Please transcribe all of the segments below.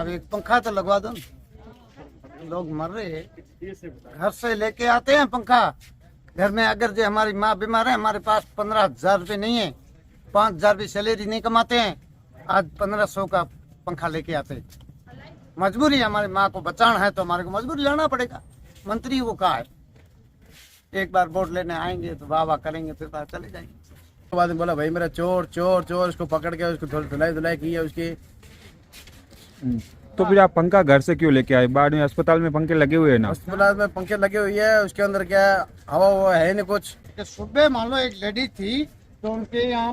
अब एक पंखा तो लगवा दो, लोग मर रहे हैं। घर से लेके आते हैं पंखा, घर में अगर जो हमारी माँ बीमार है, हमारे पास 15,000 रुपये नहीं है, 5,000 भी सैलरी नहीं कमाते हैं, आज 1500 का पंखा लेके आते हैं। मजबूरी है, हमारी माँ को बचाना है तो हमारे को मजबूरी लाना पड़ेगा। मंत्री वो कहा है, एक बार वोट लेने आएंगे तो वाह वाह करेंगे, फिर बाहर चले जाएंगे। तो बाद में बोला भाई मेरा चोर चोर चोर, उसको पकड़ के उसको थोड़ी धुलाई धुलाई की है उसकी। तो फिर आप पंखा घर से क्यों लेके आए? बाद में अस्पताल में पंखे लगे हुए हैं ना। अस्पताल में पंखे लगे हुए हैं, उसके अंदर क्या हवा वो है नहीं कुछ। सुबह मान लो एक लेडी थी तो उनके यहाँ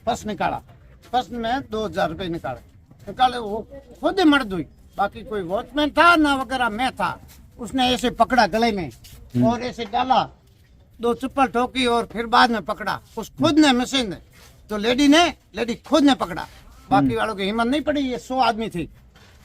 पर्स निकाला, पर्स में 2,000 रुपये निकाले, वो खुद ही मर्द हुई, बाकी कोई वॉचमैन था ना वगैरह, मैं था। उसने ऐसे पकड़ा गले में और ऐसे डाला, 2 चप्पल ठोकी और फिर बाद में पकड़ा, उस खुद ने मशीन ने, तो लेडी खुद ने पकड़ा, बाकी वालों की हिम्मत नहीं पड़ी। ये 100 आदमी थी,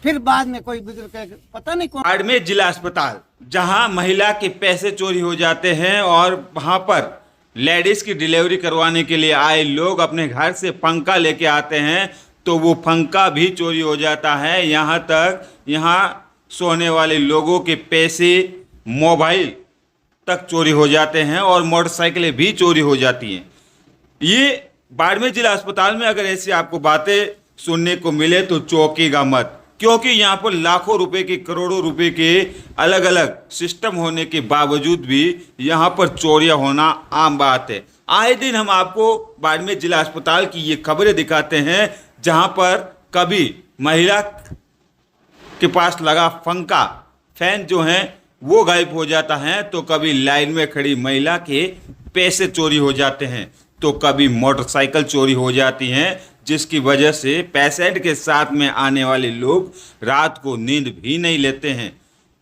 फिर बाद में कोई बुजुर्ग के पता नहीं कौन। बाड़मेर जिला अस्पताल, जहां महिला के पैसे चोरी हो जाते हैं और वहां पर लेडीज की डिलीवरी करवाने के लिए आए लोग अपने घर से पंखा लेके आते हैं तो वो पंखा भी चोरी हो जाता है। यहाँ तक यहाँ सोने वाले लोगों के पैसे, मोबाइल तक चोरी हो जाते हैं और मोटरसाइकिलें भी चोरी हो जाती हैं। ये बाड़मेर जिला अस्पताल में अगर ऐसी आपको बातें सुनने को मिले तो चौंकेगा मत, क्योंकि यहाँ पर लाखों रुपए के, करोड़ों रुपए के अलग अलग सिस्टम होने के बावजूद भी यहाँ पर चोरियां होना आम बात है। आए दिन हम आपको बाड़मेर जिला अस्पताल की ये खबरें दिखाते हैं जहाँ पर कभी महिला के पास लगा पंखा, फैन जो है वो गायब हो जाता है, तो कभी लाइन में खड़ी महिला के पैसे चोरी हो जाते हैं, तो कभी मोटरसाइकिल चोरी हो जाती हैं, जिसकी वजह से पेशेंट के साथ में आने वाले लोग रात को नींद भी नहीं लेते हैं।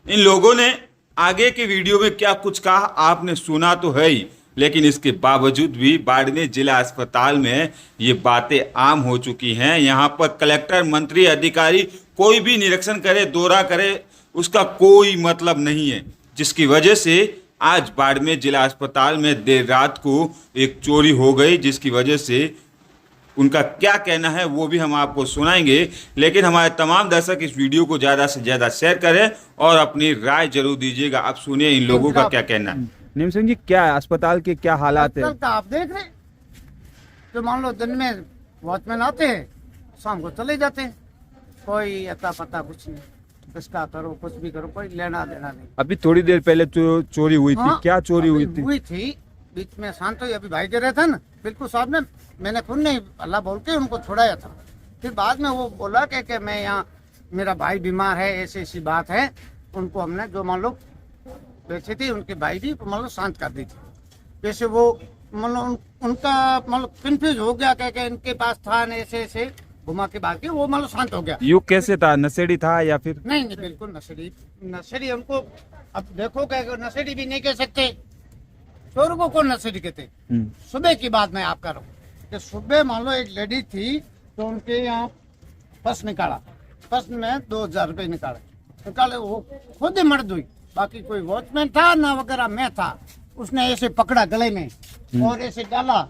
इन लोगों ने आगे के वीडियो में क्या कुछ कहा आपने सुना तो है ही, लेकिन इसके बावजूद भी बाड़मेर जिला अस्पताल में ये बातें आम हो चुकी हैं। यहाँ पर कलेक्टर, मंत्री, अधिकारी कोई भी निरीक्षण करे, दौरा करे, उसका कोई मतलब नहीं है, जिसकी वजह से आज बाड़मेर जिला अस्पताल में देर रात को एक चोरी हो गई, जिसकी वजह से उनका क्या कहना है वो भी हम आपको सुनाएंगे। लेकिन हमारे तमाम दर्शक इस वीडियो को ज़्यादा से ज़्यादा शेयर करें और अपनी राय जरूर दीजिएगा। आप सुनिए इन लोगों का क्या कहना है। नीम सिंह जी, क्या अस्पताल के क्या हालात है? आप देख रहे हैं, तो मान लो दिन में वॉचमैन आते हैं, शाम को चले जाते हैं, कोई अता पता कुछ नहीं, किसका करो कुछ भी करो, कोई लेना देना नहीं। अभी थोड़ी देर पहले चोरी हुई थी। क्या चोरी हुई थी? बीच में शांत हुई, अभी भाई दे रहे थे ना, बिल्कुल सामने, मैंने खुद नहीं अल्लाह बोल के उनको छुड़ाया था। फिर बाद में वो बोला कि मैं यहाँ, मेरा भाई बीमार है, ऐसी बात है, उनको हमने जो मान लो बेची थी, उनके भाई भी मान लो शांत कर दी थी। जैसे वो मान लो उनका मान लो कन्फ्यूज हो गया, क्या इनके पास था, ऐसे घुमा के भाग के वो मान लो शांत हो गया। यू कैसे था? नशेड़ी था या फिर? नहीं, बिल्कुल नशेड़ी उनको, अब देखो क्या नशेड़ी भी नहीं कह सकते, चोर को कौन नशेड़ी कहते। सुबह की बात मैं आप कर रहा हूँ कि सुबह मान लो एक लेडी थी तो उनके यहाँ पर्स निकाला, पर्स में 2,000 रुपये निकाले, वो खुद ही मर्द हुई, बाकी कोई वॉचमैन था ना वगैरह, मैं था। उसने ऐसे पकड़ा गले में और ऐसे डाला,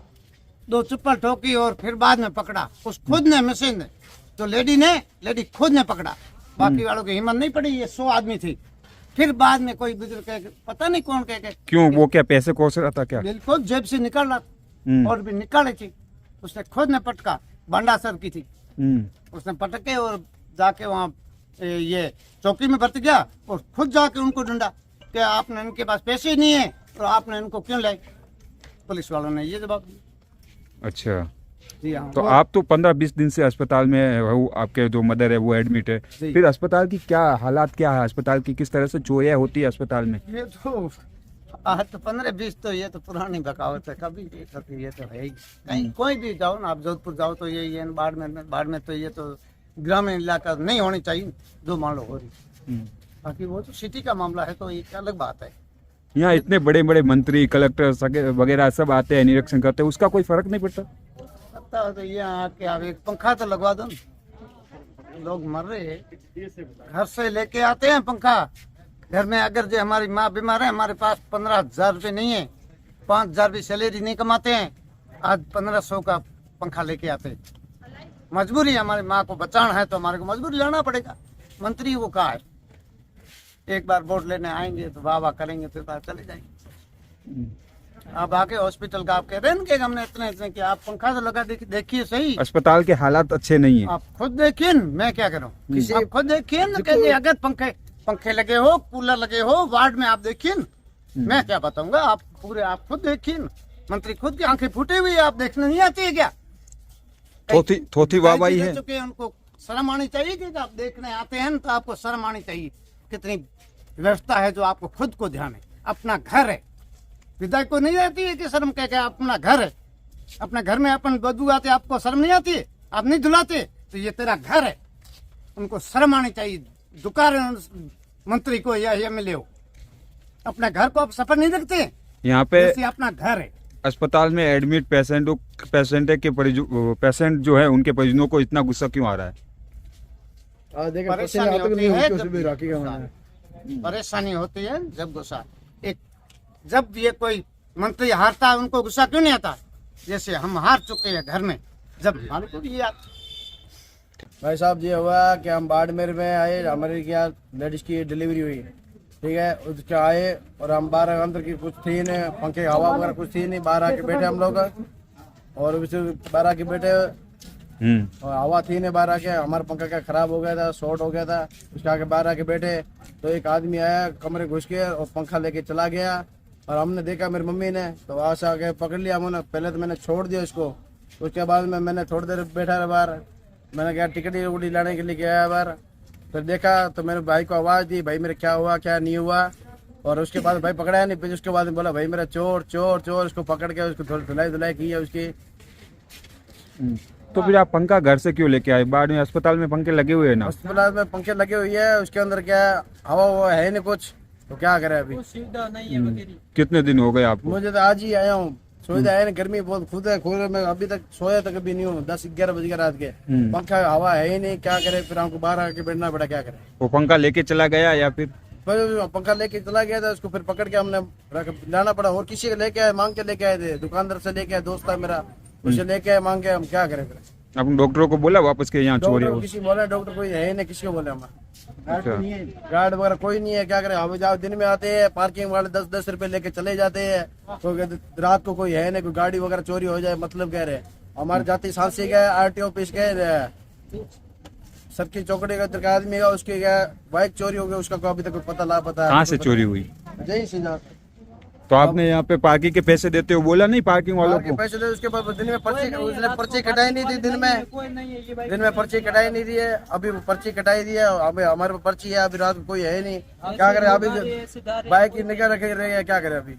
2 चप्पल ठोकी और फिर बाद में पकड़ा, उस खुद ने मशीन ने, तो लेडी खुद ने पकड़ा, बाकी वालों की हिम्मत नहीं पड़ी। ये 100 आदमी थी, फिर बाद में कोई बुजुर्ग के पता नहीं कौन के क्यों, वो क्या पैसे कोस रहा था क्या? बिल्कुल जेब से निकाल रहा था और भी निकाले थी, उसने खुद ने पटका, बांडा सर की थी, उसने पटके और जाके वहाँ ये चौकी में बरत गया और खुद जाके उनको ढूंढा कि आपने इनके पास पैसे ही नहीं है तो आपने इनको क्यों लाए। पुलिस वालों ने ये जवाब दिया। अच्छा जी हाँ। तो आप तो 15-20 दिन से अस्पताल में हो, आपके जो मदर है वो एडमिट है, फिर अस्पताल की क्या हालात क्या है? अस्पताल की किस तरह से चोरियां होती है अस्पताल में? ये तो आज तो 15-20 तो ये तो पुरानी बकावत है, कभी भी कभी, ये तो है ही। कहीं कोई भी जाओ ना, आप जोधपुर जाओ तो ये बाढ़ में तो ये तो ग्रामीण इलाका नहीं होनी चाहिए जो मान लो हो रही, बाकी वो तो सिटी का मामला है तो एक अलग बात है। यहाँ इतने बड़े बड़े मंत्री, कलेक्टर वगैरह सब आते हैं, निरीक्षण करते हैं, उसका कोई फर्क नहीं पड़ता? तो ये आके अब एक पंखा तो लगवा दो, लोग मर रहे हैं। घर से लेके आते हैं पंखा, घर में अगर जो हमारी माँ बीमार है, हमारे पास 15,000 रुपये नहीं है, 5,000 भी सैलरी नहीं कमाते हैं, आज 1500 का पंखा लेके आते हैं। मजबूरी है, हमारी माँ को बचाना है तो हमारे को मजबूरी लाना पड़ेगा। मंत्री को कहा है, एक बार वोट लेने आएंगे तो वाह वाह करेंगे, फिर बाहर चले जाएंगे। आप आके हॉस्पिटल का आप कह रहे हैं कि हमने इतने कि आप पंखा तो लगा देखिए सही, अस्पताल के हालात अच्छे नहीं है। आप खुद देखिए न, मैं क्या करूं, आप खुद देखिए न, कि अगर पंखे लगे हो, कूलर लगे हो वार्ड में, आप देखिए न, मैं क्या बताऊंगा, आप पूरे आप खुद देखिए न। मंत्री खुद की आंखें फूटी हुई है, आप देखने नहीं आती है क्या? थोथी वाहवाही है। चुके हैं, उनको शर्म आनी चाहिए कि आप देखने आते हैं तो आपको शर्म आनी चाहिए। कितनी व्यवस्था है जो आपको खुद को ध्यान है, अपना घर है। विधायक को नहीं रहती है कि शर्म कह के अपना घर है, अपने घर में अपन बदबू आते, आपको शर्म नहीं आती है, आप नहीं धुलाते, तो ये तेरा घर है, उनको शर्म आनी चाहिए। दुकार मंत्री को या एमएलए हो, अपने घर को आप सफर नहीं रखते, यहाँ पे अपना घर है। अस्पताल में एडमिट पेशेंट जो है उनके परिजनों को इतना गुस्सा क्यों आ रहा है? परेशानी होती है परेशानी होती है जब गुस्सा, एक जब ये कोई मंत्री हारता है उनको गुस्सा क्यों नहीं आता? जैसे हम हार चुके हैं घर में, जब हमारे को भी याद। भाई साहब ये हुआ कि हम बाड़मेर में आए, हमारे क्या लेडीज की डिलीवरी हुई, ठीक है, उसके आए और हम बाहर अंदर की कुछ थी नहीं, पंखे हवा वगैरह कुछ थी नहीं, बाहर आके बैठे हम लोग, और बाहर आके बैठे और हवा थी नहीं, बाहर आके हमारा पंखा क्या खराब हो गया था, शॉर्ट हो गया था, उसके आके बाहर आके बैठे तो एक आदमी आया, कमरे घुस के और पंखा लेके चला गया। और हमने देखा, मेरी मम्मी ने तो वहाँ से आके पकड़ लिया, हमने पहले तो मैंने छोड़ दिया उसको, उसके बाद में मैंने थोड़ी देर बैठा रहा बाहर, मैंने क्या टिकट उड़ी लाने के लिए गया बाहर, फिर देखा तो मेरे भाई को आवाज़ दी, भाई मेरे क्या हुआ क्या नहीं हुआ, और उसके बाद भाई पकड़ा नहीं, फिर उसके बाद में बोला भाई मेरा चोर चोर चोर, उसको पकड़ के उसको धुलाई की है उसकी। तो फिर आप पंखा घर से क्यों लेके आए? बाद में अस्पताल में पंखे लगे हुए हैं ना? अस्पताल में पंखे लगे हुए है, उसके अंदर क्या हवा वो है नहीं कुछ, तो क्या करे अभी। कितने दिन हो गए आपको? मुझे तो आज ही आया हूँ, सुविधा है ना, गर्मी बहुत खुद है, खुद मैं अभी तक सोया तक कभी नहीं हूँ, 10-11 बज गए रात के, पंखा हवा है ही नहीं, क्या करे, फिर हमको बाहर आके बैठना पड़ा, क्या करे। वो पंखा लेके चला गया या फिर पंखा लेके चला गया था, उसको फिर पकड़ के हमने लाना पड़ा, और किसी को लेके आए, मांग के लेके आए थे, दुकानदार से लेके आए, दोस्त था मेरा, उसे लेके आए मांग के, हम क्या करें फिर। आपने डॉक्टरों को बोला वापस के यहाँ चोरी हो? किसी बोला, डॉक्टर कोई है ही नहीं, किसी को बोले हम, गार्ड वगैरह कोई नहीं है, क्या करें। हम जाओ दिन में आते हैं, पार्किंग वाले 10-10 रुपए लेके चले जाते हैं, तो रात को कोई है नहीं, कोई गाड़ी वगैरह चोरी हो जाए, मतलब कह रहे हमारे जाति सांसी गए, RTO ऑफिस गए, सबकी चौकड़ी का आदमी है, उसकी क्या बाइक चोरी हो गई, उसका को अभी तक कोई पता लापता है। कहाँ से चोरी हुई? जय श्री राम। तो आपने यहाँ पे पार्किंग के पैसे देते हो, बोला नहीं पार्किंग वालों को? पैसे दे, उसके बाद दिन में उसने पर्ची कटाई नहीं थी, दिन में पर्ची कटाई नहीं दी है, अभी पर्ची कटाई दी है, अभी हमारे पास पर्ची है, अभी रात को कोई है नहीं, क्या करे, अभी बाइक की निगाह रखे रहे, क्या करे अभी।